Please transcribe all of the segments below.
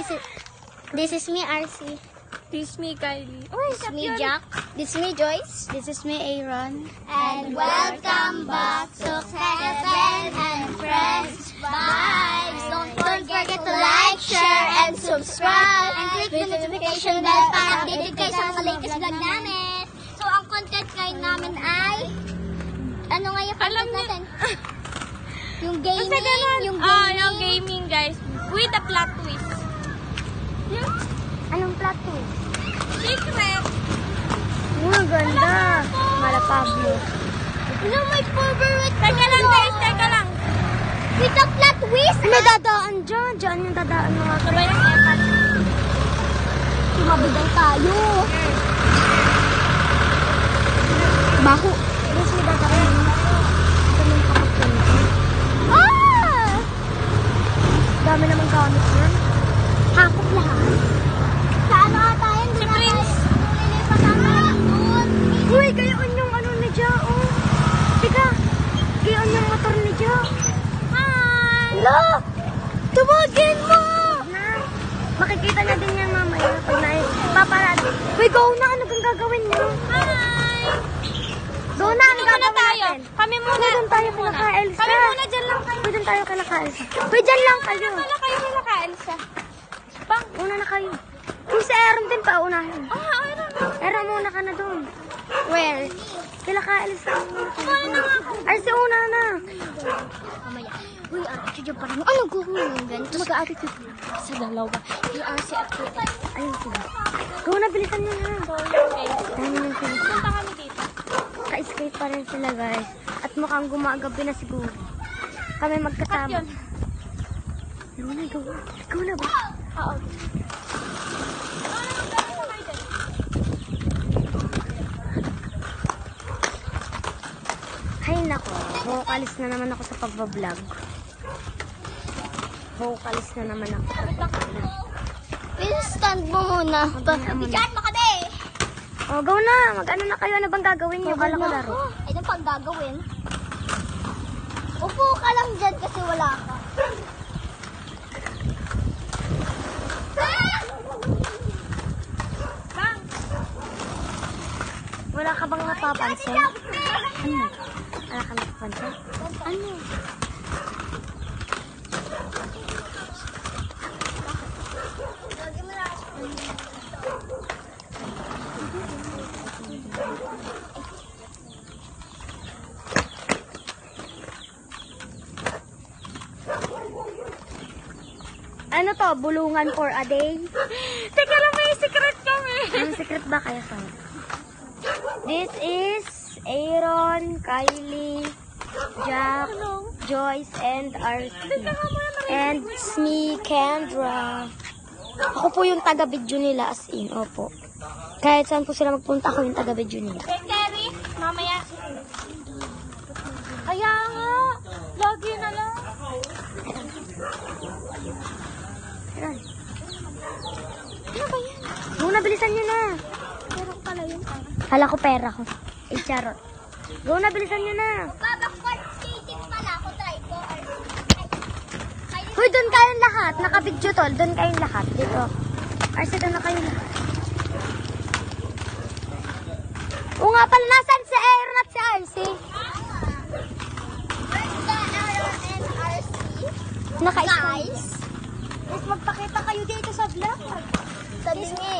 This is me, RC. This is me, Kylie. Oh, This is me, Jack. This is me, Joyce. This is me, Aaron. And welcome back to Heaven and Friends Vibes. Don't forget to like, share, and subscribe. And click the notification bell para updated kayo sa mga latest vlog namin. So, ang content ngayon namin ay... Ano nga yung content natin? Yung gaming. yung gaming, guys. With a plot twist. Anong plot twist? Secret. Ganda. Mala Pablo. No, may favorite. Teka lang, guys. Teka lang. With a plot twist? May dadaan dyan. Dyan yung dadaan mga Sabay ng epat. Mabigay tayo. baho. Yes, may dadaan. Ito yung kapagpunta. Ah! Dami naman gamit yan. Hakot lahat. Sa ano ata yun? Si Prince. Lilipat namin doon. Uy, gayon yung ano ni Ja, oh. Tika, gayon yung motor ni Ja. Hi! Hala! Tumagin mo! Na, makikita niya din yan mamaya pag paparad. Uy, go na! Ano kang gagawin niyo? Hi! Go na! Ano Muna gagawin tayo. natin? Kami muna. Uy, doon tayo kila ka Elsa. Kami muna, dyan lang kayo. Uy, doon tayo kila ka Elsa. Uy, dyan lang kayo. Wala kayo nila ka, Elsa. Bang. Una na kayo. Uy, si Aaron din pa, unahin. Ano? Aaron, muna ka na doon. Where? Kila ka Elsa. Ay, si una na. Mamaya. Uy, attitude pa rin. Ano gawin mo ganito? Mag-attitude sa dalawa. I-RC at Ayun sila. Go na, bilisan niyo na. Okay. Dami ng sila. Punta kami dito. Ka-skate pa rin sila, guys. At mukhang gumagabi na siguro. Kami Cut magkasama. yun. Go na, go. Go na ba? Oo. Ay, nako. Vokalis na naman ako sa pagbablog. Vokalis na naman ako sa pagbablog. Please stand mo muna. Bigyan mo kami. Oh, go na. Mag-ano na kayo? Ano bang gagawin niyo? Kala ko laro. Ay, ano pang gagawin? Upo ka lang dyan kasi wala ka. Wala ka bang napapansin? Ano? Wala ka napapansin? Ano? Ano to? Bulungan for a day? Teka lang, may secret kami. Ang secret ba kaya sa This is Aaron, Kylie, Jack, Joyce, and RC. And me, Kendra. Ako po yung taga-video nila as in. Opo. Kahit saan po sila magpunta, ako yung taga-video nila. Kay Terry, mamaya. Kaya nga. Lagi na lang. Ayan. Ano ba yan? Muna, bilisan nyo na. Pero pala yun. Hala ko pera ko. Eh, charot. Go na, bilisan nyo na. Babakwan skating pala ako. Try ko. Hoy, doon kayong lahat. Naka-video tol. Doon kayong lahat. Dito. Arce, doon na kayong lahat. Oo nga pala, nasan si Aaron at si Arce? Where's the Aaron and RC? Naka-skate. Guys, magpakita kayo dito sa vlog. Sa bingi.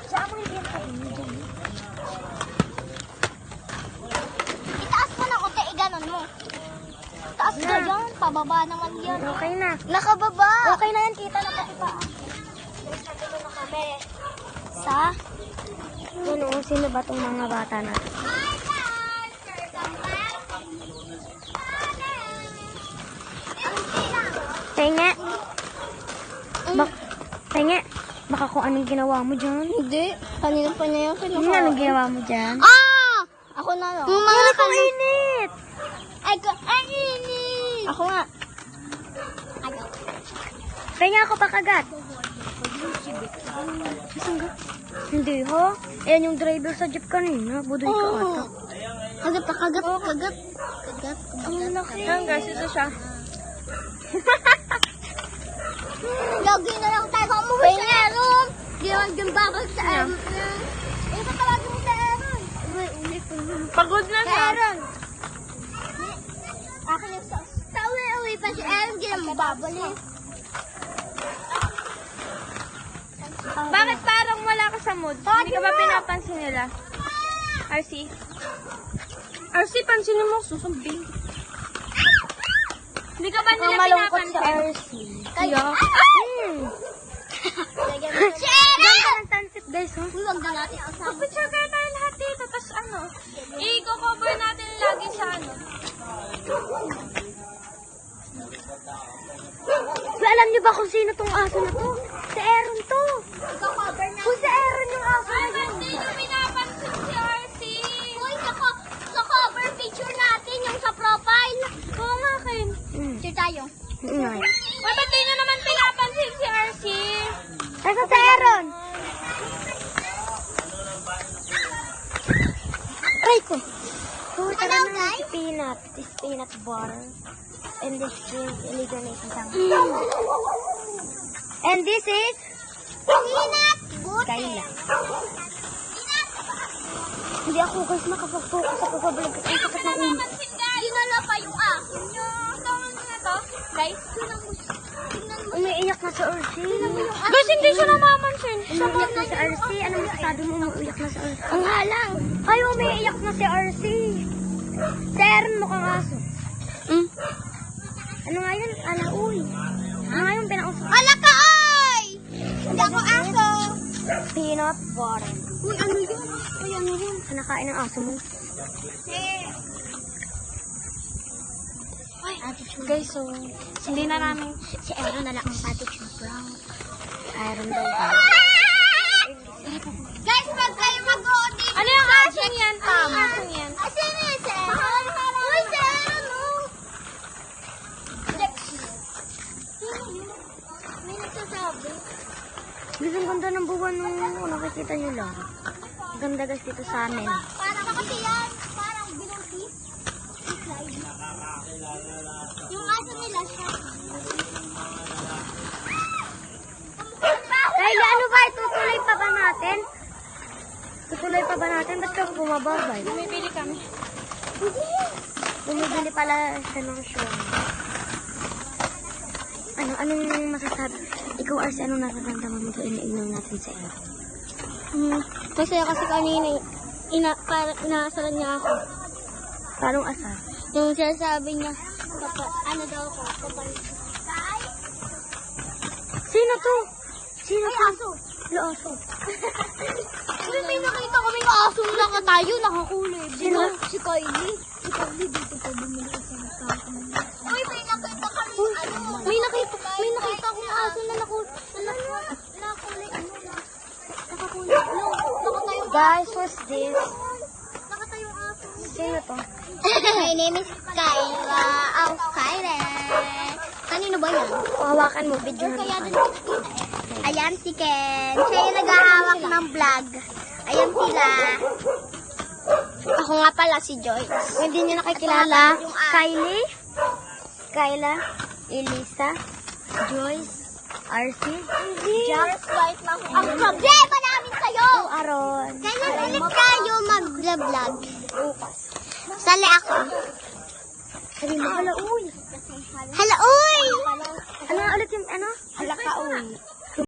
Saan mo yung Itaas mo na konti, ganon mo. Taas Na. ka dyan, pababa naman yan. Okay na. Nakababa. Okay na yan, kita na pati pa. Nandito na kami. Sa? Ano, sino ba tong mga bata na? Hi guys! Welcome back. Tenge. Tenge. Baka kung anong ginawa mo dyan. Hindi. Kanina pa niya yung Ano anong ginawa mo dyan? Ah! Ako na lang. Ano itong init? Ay, init! Ako nga. Ano? Tenge ako pakagat. Saan ka? Hindi ho. Ayan yung driver sa jeep kanina. Budoy ka ata. Kagat. Kagat. Ang laki. Yan guys, ito siya. Lagi na lang tayo umuwi sa Aaron. Di naman yung babag sa Aaron. Eh, patawagin mo sa Aaron. Pagod na Sa siya. Aaron. Akin yung sauce. Sa uwi pa si Aaron, di naman babalik. Bakit parang wala ka sa mood? Hindi ka ba pinapansin nila? RC? RC, pansinin mo. Susambing. Hindi ka ba nila Malungkot sa pinapansin? RC. Kaya? Si Aaron! Ang tansip guys, oh. Uy, wag na natin kasama. Picture kaya tayo lahat dito. Tapos ano? I-cover natin lagi sa ano. Alam niyo ba kung sino tong aso na to? Si Aaron to. Ika-cover na. Kung si Aaron yung aso na Ay, yun. hindi nyo pinapansin si RC. Uy, sa cover picture natin, yung sa profile. Oo nga, Ken. Picture tayo. Ngay. Ay, ba't di nyo naman pinapansin si RC? Asa si Aaron? Aray ko. So, tara Hello, na guys. si Peanut. This peanut butter. And this is illegal na isang. And this is Peanut butter. Kayla. Hindi ako guys makapag-focus sa pagbablog kasi ang sakit ng ulo. Napansin, guys. Dinala pa yung aso niya. Tawag mo na to. Guys? Umiiyak na sa RC. Guys, hindi siya namamansin. Umiiyak na sa RC. Ano masasabi mo umiiyak na sa RC? Ang halang. Ay, umiiyak na si RC. Si Aaron mukhang aso. Ano nga yun? Alauy. Ano nga yun? Pinausap. Ala ka, oy! Hindi ako aso. Peanut butter. Uy, ano yun? Uy, ano yun? Nakain ng aso mo. Guys, so, hindi na namin. Si Aaron na lang ang attitude brown. Aaron daw ba? Guys, wag kayo mag-o-date. Ano yung asong yan, Pam? Asong yan? Asin na yun, sir. Uy, sir, ano? May nagsasabi. Guys, ang ganda ng buwan nung nakikita nyo lang. Ang ganda guys dito sa amin. Parang kasi yan. Parang binuti. Yung aso nila siya. Kayla, ano ba? Tutuloy pa ba natin? Tutuloy pa ba natin? Ba't ka bumababay? Bumibili kami. Bumibili pala siya ng show. Anong masasabi? Ikaw, Arce, anong nararamdaman mo doon iniinom natin sa iyo? Kasi kanina, inaasaran niya ako. Parang asa? Yung sinasabi niya, ano daw ako, kapalit. Sino to? Sino to? Aso. Yung aso. May nakita kami ng aso lang tayo, nakakulib. Sino? Si Kylie. Si Kylie dito pa bumili sa akin. Uy, may nakita kami ano. May nakita akong aso na nakulib. Nakakulib. Nakakulib. Nakatayo. Guys, what's this? Nakatayo aso. Sino to? My name is Kyla. Kyla. Kanino ba yan? Hawakan mo, video mo. Ayan si Ken. Siya yung naghahawak ng vlog. Ayan sila. Ako nga pala si Joyce. Hindi niyo nakikilala? Yung aso. Kylie? Kyla? Elisa? Joyce? RC? Just white lang. Ang problema namin sa'yo! Aron? Kailan ulit tayo mag-vlog? Sali ako. Sabi mo, hala, uy. Hala, uy! Ano nga ulit yung ano? Hala ka, uy.